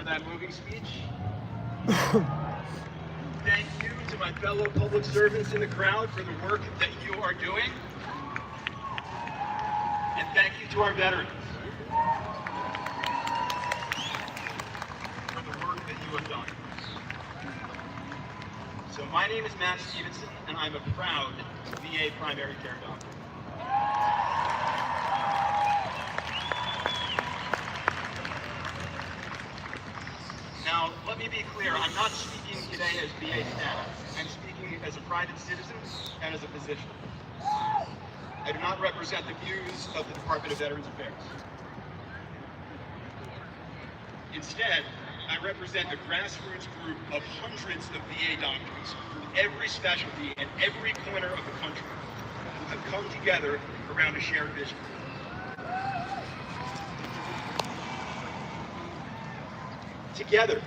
for that moving speech. Thank you to my fellow public servants in the crowd for the work that you are doing. And thank you to our veterans for the work that you have done. So my name is Matt Stevenson, and I'm a proud VA primary care doctor. Now, let me be clear, I'm not speaking today as VA staff. I'm speaking as a private citizen and as a physician. I do not represent the views of the Department of Veterans Affairs. Instead, I represent a grassroots group of hundreds of VA doctors from every specialty and every corner of the country who have come together around a shared vision. Together,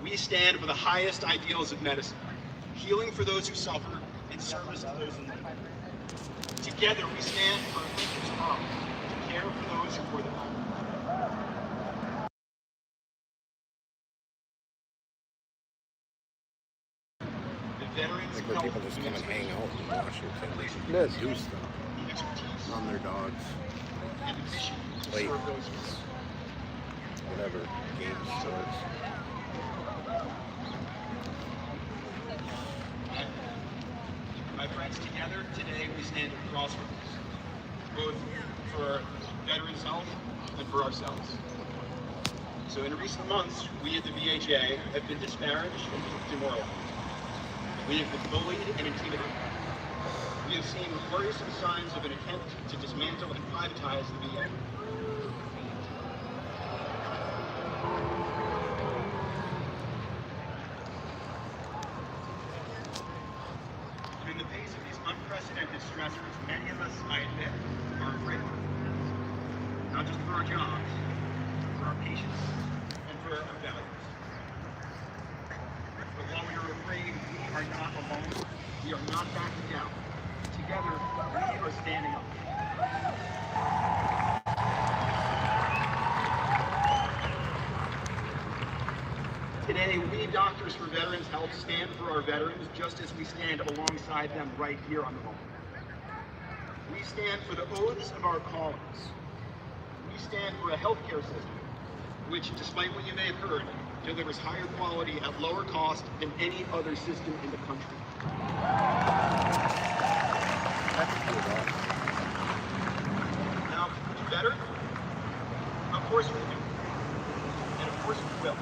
we stand for the highest ideals of medicine, healing for those who suffer and service to those in need. Together, we stand for a thinker's promise to care for those who bore the burden. The Veterans Like where people just come and hang out in Washington, they should do stuff on their dogs, play whatever games, sports. My friends, together today we stand at a crossroads, both for veterans' health and for ourselves. So in recent months, we at the VHA have been disparaged and demoralized. We have been bullied and intimidated. We have seen worrisome signs of an attempt to dismantle and privatize the VA. In the face of these unprecedented stressors, many of us, I admit, are afraid. Not just for our jobs, for our patients, and for our values. But while we are afraid, we are not alone. We are not backing down. Together, we are standing up. Today, we Doctors for Veterans Health stand for our veterans just as we stand alongside them right here on the moment. We stand for the oaths of our callings. We stand for a healthcare system which, despite what you may have heard, delivers higher quality at lower cost than any other system in the country. Now, can we do better? Of course we do. And of course we will.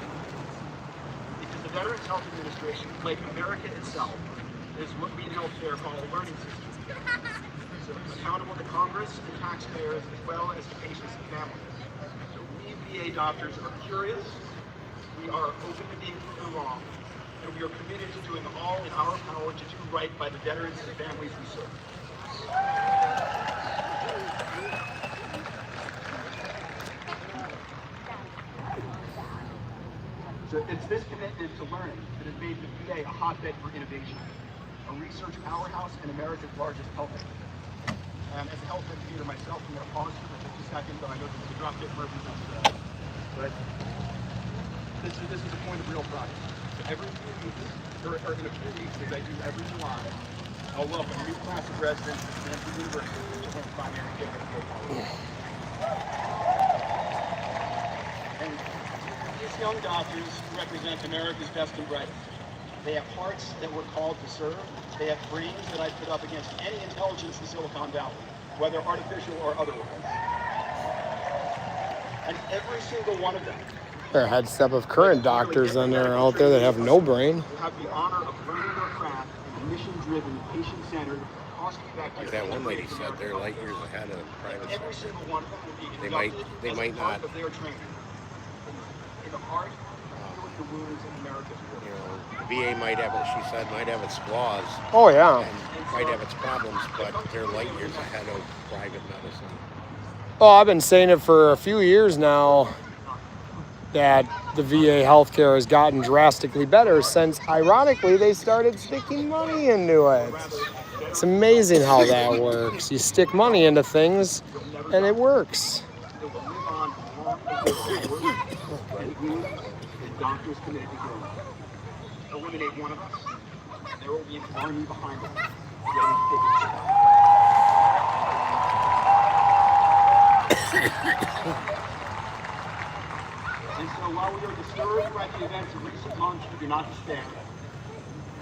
Because the Veterans Health Administration, like America itself, is what we in healthcare call a learning system. So it's accountable to Congress and taxpayers as well as to patients and families. So we VA doctors are curious, we are open to being proven wrong, and we are committed to doing all in our power to do right by the veterans and families we serve. So it's this commitment to learning that has made the VA a hotbed for innovation, a research powerhouse and America's largest health educator. As a health educator myself, I'm going to pause for just a second, though I know this is a drop dead emergency, but this is a point of real pride. So every few weeks, or in a few weeks, as I do every July, I'll welcome a new class of residents at Stanford University to learn primary care college. And these young doctors represent America's best and brightest. They have hearts that we're called to serve. They have brains that I'd put up against any intelligence in Silicon Valley, whether artificial or otherwise. And every single one of them, They're a head step of current doctors that are out there that have no brain. have the honor of learning their craft in mission-driven, patient-centered, cost-effective. Like that one lady said, they're light years ahead of private Every sector. single one of them will be They inducted might as a part not. of their training in the heart of healing the wounds of America's war. You know, the VA might have it, she said, might have its flaws Oh, yeah. and might have its problems, but they're light years ahead of private medicine. Oh, I've been saying it for a few years now that the VA healthcare has gotten drastically better since, ironically, they started sticking money into it. It's amazing how that works. You stick money into things, and it works. They will live on long and who the doctors committed to healing. Eliminate one of us, and there will be an army behind us, ready to take its place. And so while we are disturbed by the events of recent months, we do not despair.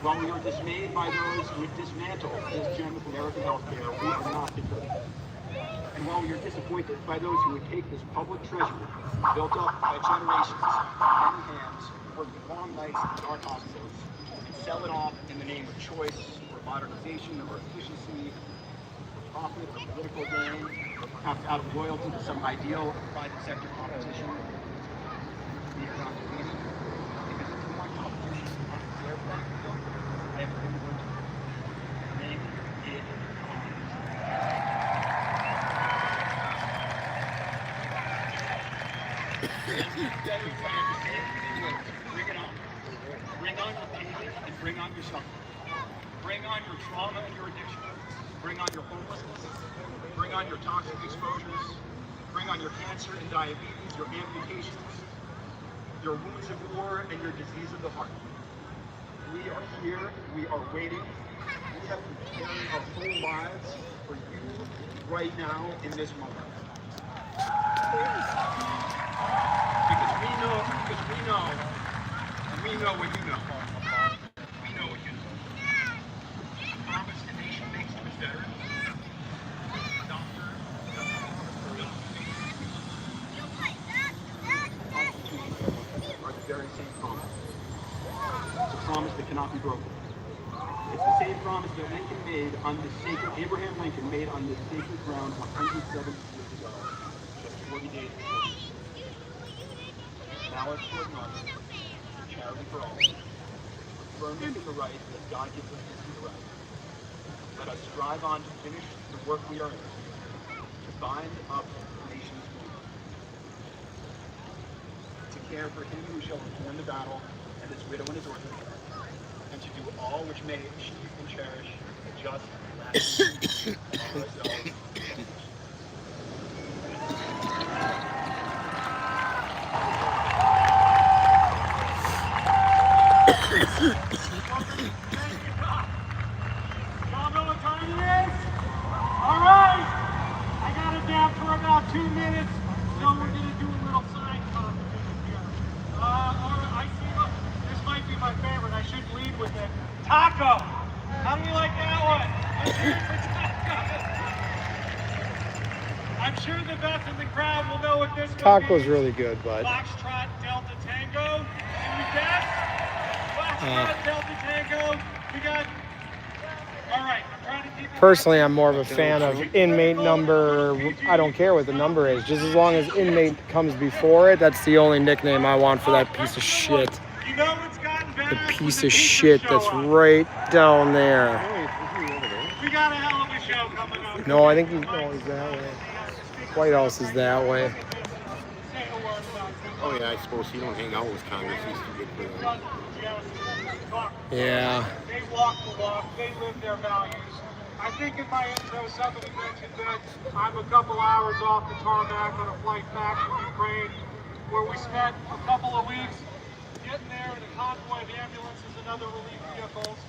While we are dismayed by those who would dismantle this gem of American healthcare, we are not deterred. And while we are disappointed by those who would take this public treasure, built up by generations, many hands, working long nights in dark hospitals, and sell it off in the name of choice, or modernization, or efficiency, or profit, or political gain, or perhaps out of loyalty to some ideal of private sector competition, we are not defeated, because if we want competition on a fair playing field, I have been going to make it Bring it on. Bring on your pain and bring on your suffering. Bring on your trauma and your addiction. Bring on your homelessness. Bring on your toxic exposures. Bring on your cancer and diabetes, your amputations, your wounds of war, and your disease of the heart. We are here. We are waiting. We have prepared our whole lives for you right now in this moment. Because we know, and we know what you know. We know what you know. The promise the nation makes to its veterans, doctors, are the very same promise. It's a promise that cannot be broken. It's the same promise that Abraham Lincoln made on this sacred ground 107 years ago, just 40 days before. Now it's for none, for charity for all, firmly in the right that God gives us the right. Let us strive on to finish the work we are in, to bind up the nation's wounds, to care for him who shall return the battle and his widow and his orphan, and to do all which may achieve and cherish a just and lasting peace for ourselves. Y'all know what time it is? All right. I got it down for about 2 minutes, so we're going to do a little sign competition here. I see, this might be my favorite. I should lead with it. Taco. How do you like that one? I'm sure the vets in the crowd will know what this one Taco's means. really good, bud. Foxtrot Delta Tango. Can we guess? Delta Tango. We got. All right. I'm trying to keep it. Personally, I'm more of a fan of inmate number. I don't care what the number is, just as long as inmate comes before it. That's the only nickname I want for that piece of shit. You know what's gotten The bad? piece of shit that's right down there. We got a hell of a show coming up. No, I think he's that way. White House is that way. Oh yeah, I suppose he don't hang out with Congress. He's too good for them. Yeah. They walk the walk. They live their values. I think in my intro, somebody mentioned that I'm a couple hours off the tarmac on a flight back from Ukraine, where we spent a couple of weeks getting there in a convoy of ambulances and other relief vehicles,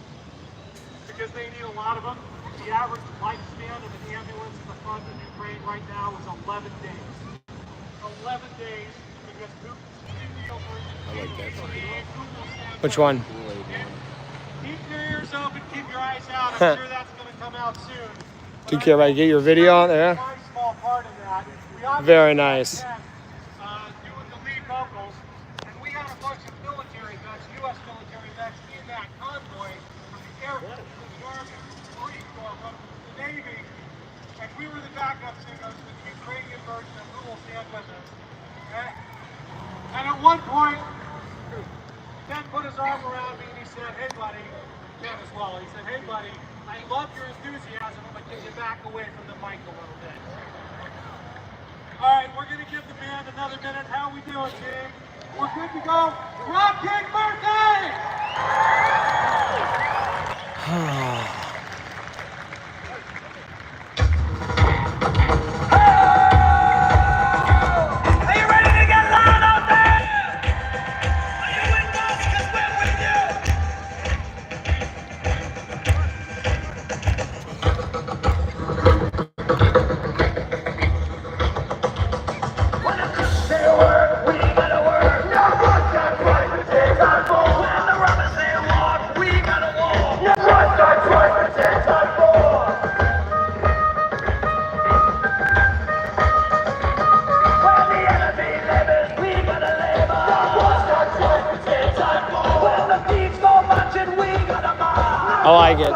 because they need a lot of them. The average lifespan of an ambulance in the front of Ukraine right now is 11 days. 11 days, because I like that song. Which one? keep your ears open, keep your eyes out. I'm sure that's going to come out soon. Do you care if I get your video on there? My small part of that. We Very nice. Doing the lead vocals, and we had a bunch of military vets, U.S. military vets, in that convoy from the Air Force, from the Army, from the Marine Corps, from the Navy, and we were the backup singers for the Ukrainian version of Who Will Stand With Us. Okay? And at one point, Ben put his arm around me and he said, "Hey buddy," Ben as well, he said, "Hey buddy, I love your enthusiasm, but can you back away from the mic a little bit?" All right, we're going to give the band another minute. How we doing, team? We're good to go. Rob King birthday! Are you ready to get I like it.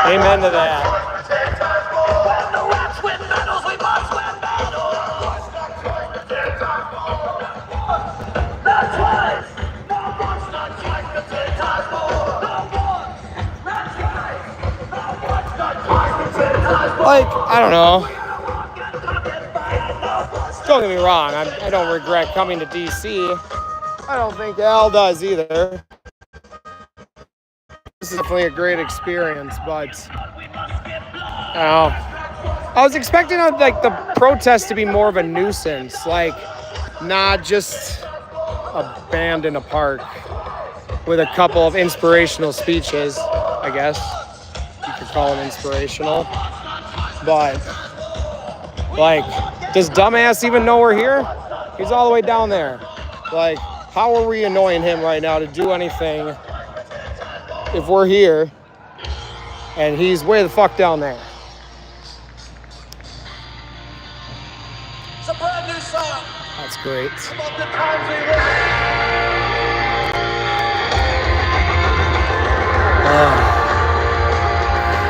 Amen to that. Like, I don't know. Don't get me wrong, I don't regret coming to D.C. I don't think Al does either. This is definitely a great experience, but I was expecting like the protest to be more of a nuisance, like not just a band in a park with a couple of inspirational speeches, I guess you could call them inspirational. But like, does dumbass even know we're here? He's all the way down there. Like, how are we annoying him right now to do anything if we're here and he's way the fuck down there? It's a brand new song. That's great. About the times we live.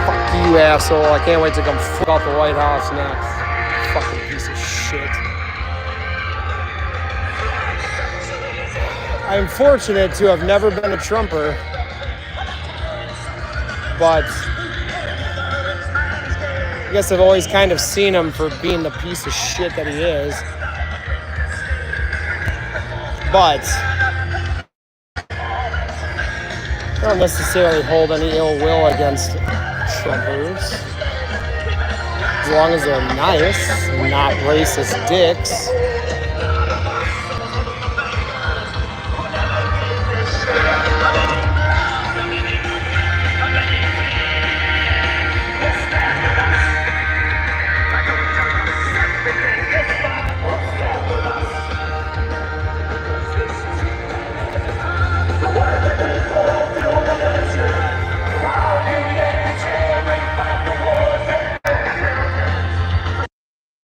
Fuck you, asshole. I can't wait to come fuck out the White House next. Fucking piece of shit. I'm fortunate to have never been a Trumper, but I guess I've always kind of seen him for being the piece of shit that he is. But I don't necessarily hold any ill will against Trumpers, as long as they're nice and not racist dicks.